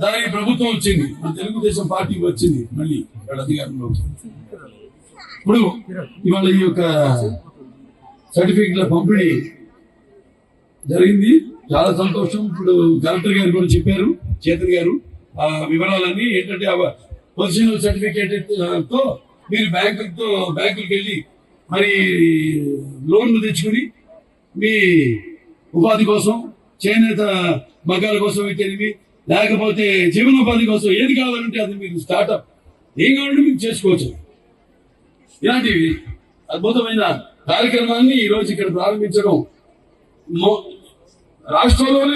దానికి ప్రభుత్వం వచ్చింది, మన తెలుగుదేశం పార్టీ వచ్చింది, మళ్ళీ వాళ్ళ అధికారంలో. ఇప్పుడు ఇవాళ ఈ యొక్క సర్టిఫికెట్ల పంపిణీ జరిగింది, చాలా సంతోషం. ఇప్పుడు కలెక్టర్ గారు కూడా చెప్పారు, చేతన్ గారు, ఆ వివరాలన్నీ ఏంటంటే పొజిషనల్ సర్టిఫికేట్ తో మీరు బ్యాంకులకు వెళ్ళి మరి లోన్లు తెచ్చుకుని మీ ఉపాధి కోసం, చేనేత మగ్గాల కోసం అయితేనేమి, లేకపోతే జీవనోపాధి కోసం ఏది కావాలంటే అది మీరు స్టార్ట్అప్ ఏం కావాలంటే మీరు చేసుకోవచ్చు. ఇలాంటి అద్భుతమైన కార్యక్రమాన్ని ఈరోజు ఇక్కడ ప్రారంభించడం, రాష్ట్రంలోనే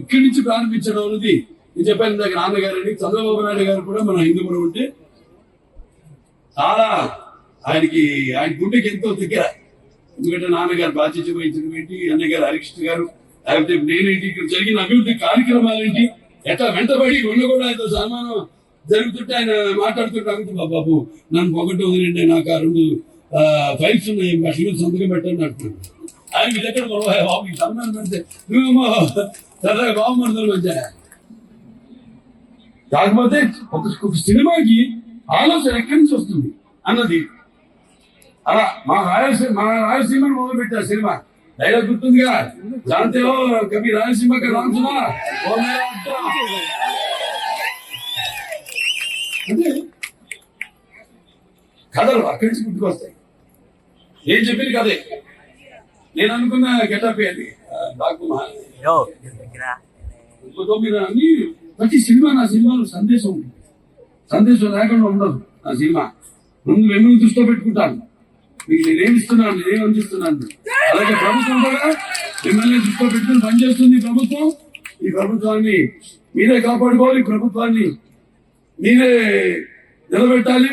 ఇక్కడి నుంచి ప్రారంభించడం అనేది నేను చెప్పాను ఇందాక. నాన్నగారని చంద్రబాబు నాయుడు గారు కూడా మన హిందూపురం ఉంటే చాలా ఆయన గుండెకి ఎంతో దగ్గర. ఎందుకంటే నాన్నగారు బాధ్యత వహించడం ఏంటి, అన్నగారు హరికృష్ణ గారు, లేకపోతే నేనేంటి, ఇక్కడ జరిగిన అభివృద్ధి కార్యక్రమాలేంటి, ఎట్లా వెంటబడి కూడా ఆయనతో సన్మానం జరుగుతుంటే ఆయన మాట్లాడుతుంటే బాబు నన్ను పొగట్టు వదిలేండి, నాకు ఆ 2 ఫైల్స్ ఉన్నాయి, అసలు సంతకం పెట్టండి అంటున్నాను. ఆయన మీ దగ్గర బాబు సన్మానం పెడితే నువ్వేమో సరదాగా బాబు మనసులు వచ్చా. కాకపోతే ఒక సినిమాకి ఆలోచన ఎక్కడి నుంచి వస్తుంది అన్నది అలా మా రాయలసీమను మొదలు పెట్టారు సినిమా. డైలాగ్ గుర్తుందిగా, జాంతే కవి రాయలసీమ రాంసుమా అంటే కథలు అక్కడి నుంచి గుర్తుకొస్తాయి. నేను చెప్పింది కదే, నేను అనుకున్న గెటప్ అది అన్ని. ప్రతి సినిమా నా సినిమాలో సందేశం ఉంది, సందేశం లేకుండా ఉండదు నా సినిమా. మిమ్మల్ని దృష్టిలో పెట్టుకుంటాను, మీకు నేనేమిస్తున్నాను, నేనేం అందిస్తున్నాను. అలాగే ప్రభుత్వం కూడా మిమ్మల్ని దృష్టిలో పెట్టుకుని పనిచేస్తుంది ప్రభుత్వం. ఈ ప్రభుత్వాన్ని మీరే కాపాడుకోవాలి, ప్రభుత్వాన్ని మీరే నిలబెట్టాలి.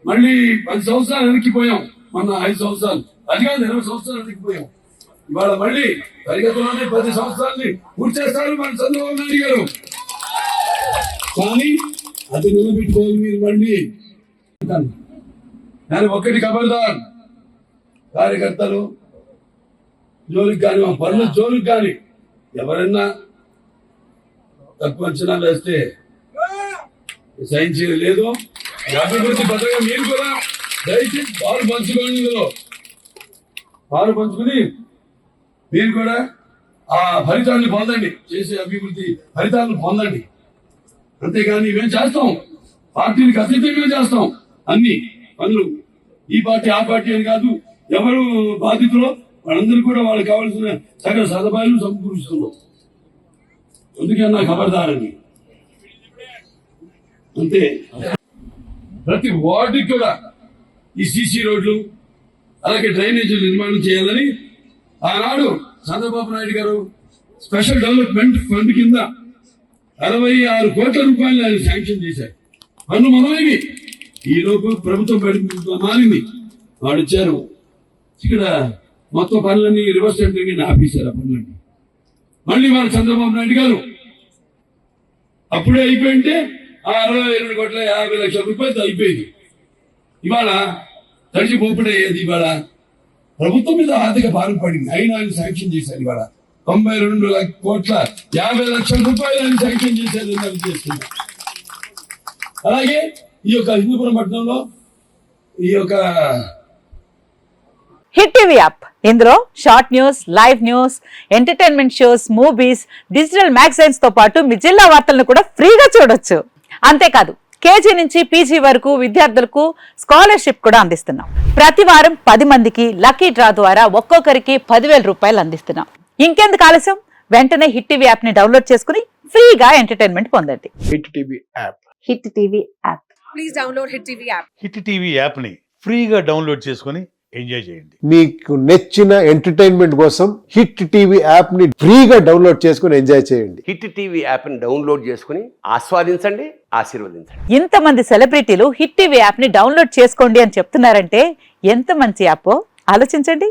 మళ్ళీ 10 సంవత్సరాలు వెనక్కిపోయాం, మొన్న 5 సంవత్సరాలు, అది కాదు 20 సంవత్సరాలు వెనక్కిపోయాం. ఇవాళ మళ్ళీ పరిగెత్తలోనే 10 సంవత్సరాలని పూర్తి చేస్తారు మన చంద్రబాబు నాయుడు గారు. కానీ అది నిలబెట్టుకోవాలి మీరు మళ్ళీ. కానీ ఒక్కటి ఖబర్దార్, కార్యకర్తలు జోలికి కానీ, మా పనుల జోలికి కానీ ఎవరైనా తక్కువ అంచనా వేస్తే సహించేది లేదు. అభివృద్ధి పథకం మీరు కూడా దయచేసి పాలు పంచుకోండి, పాలు పంచుకుని మీరు కూడా ఆ ఫలితాన్ని పొందండి, చేసే అభివృద్ధి ఫలితాలను పొందండి. అంతేగాని మేము చేస్తాం, పార్టీలకు అతీతంగా చేస్తాం అన్ని పనులు. ఈ పార్టీ ఆ పార్టీ అని కాదు, ఎవరు బాధితులో వాళ్ళందరూ కూడా వాళ్ళకి కావాల్సిన సకల సదుపాయాలు సమకూరుస్తున్నాం. అందుకే నాకు ఖబర్దారని. అంతే, ప్రతి వార్డుకి కూడా ఈ సీసీ రోడ్లు అలాగే డ్రైనేజీలు నిర్మాణం చేయాలని ఆనాడు చంద్రబాబు నాయుడు గారు స్పెషల్ డెవలప్మెంట్ ఫండ్ కింద 66 కోట్ల రూపాయలు ఆయన శాంక్షన్ చేశారు. పన్ను మనమేవి ఈ లోపు ప్రభుత్వం మారింది, వాడు ఇచ్చారు. ఇక్కడ మొత్తం పనులన్నీ రివర్స్ టెండరింగ్ ఆపేశారు. ఆ పనులన్నీ మళ్ళీ మన చంద్రబాబు నాయుడు గారు అప్పుడే అయిపోయింటే 62 కోట్ల 50 లక్షల రూపాయలతో అయిపోయింది. ఇవాళ తడిచిపోపడేది. ఇవాళ ప్రభుత్వం మీద ఆర్థిక భారం పడింది, అయినా ఆయన శాంక్షన్ చేశారు. ఇవాళ 92 కోట్ల 50 లక్షల రూపాయలు ఆయన శాంక్షన్ చేశారు చేస్తున్నారు. అలాగే ఈ యొక్క హిందూపురం పట్టణంలో ఈ యొక్క హిట్ టీవీ యాప్, ఇందులో short news, live news, entertainment shows, movies, digital magazines తో పాటు మీ జిల్లా వార్తలను కూడా ఫ్రీగా చూడొచ్చు. అంతేకాదు కేజీ నుంచి పీజీ వరకు విద్యార్థులకు స్కాలర్షిప్ కూడా అందిస్తున్నాం. ప్రతి వారం 10 మందికి లక్కీ డ్రా ద్వారా ఒక్కొక్కరికి 10,000 రూపాయలు అందిస్తున్నాం. ఇంకెందుకు ఆలస్యం, వెంటనే హిట్ టీవీ యాప్ ని డౌన్లోడ్ చేసుకుని ఫ్రీగా ఎంటర్టైన్మెంట్ పొందండి. Hit TV app, hit TV app, please download hit TV app. Hit TV app ని ఫ్రీగా డౌన్లోడ్ చేసుకుని ఎంజాయ్ చేయండి. మీకు నచ్చిన ఎంటర్టైన్మెంట్ కోసం హిట్ టీవీ యాప్ ని ఫ్రీగా డౌన్లోడ్ చేసుకుని ఎంజాయ్ చేయండి. హిట్ టీవీ యాప్ ని డౌన్లోడ్ చేసుకుని ఆస్వాదించండి, ఆశీర్వదించండి. ఇంతమంది సెలబ్రిటీలు హిట్ టీవీ యాప్ ని డౌన్లోడ్ చేసుకోండి అని చెప్తున్నారంటే ఎంత మంచి యాప్ ఆలోచించండి.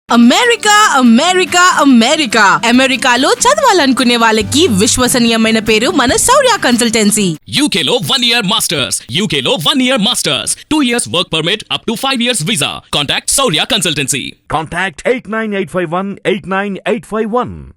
అమెరికా అమెరికా అమెరికా అమెరికాలో చదవాలనుకునే వాళ్ళకి విశ్వసనీయమైన పేరు మన శౌర్య కన్సల్టెన్సీ. UK లో 1 year masters, UK లో 1 year masters, 2 years work permit up to 5 years visa. Contact Saurya Consultancy. Contact 89851 89851.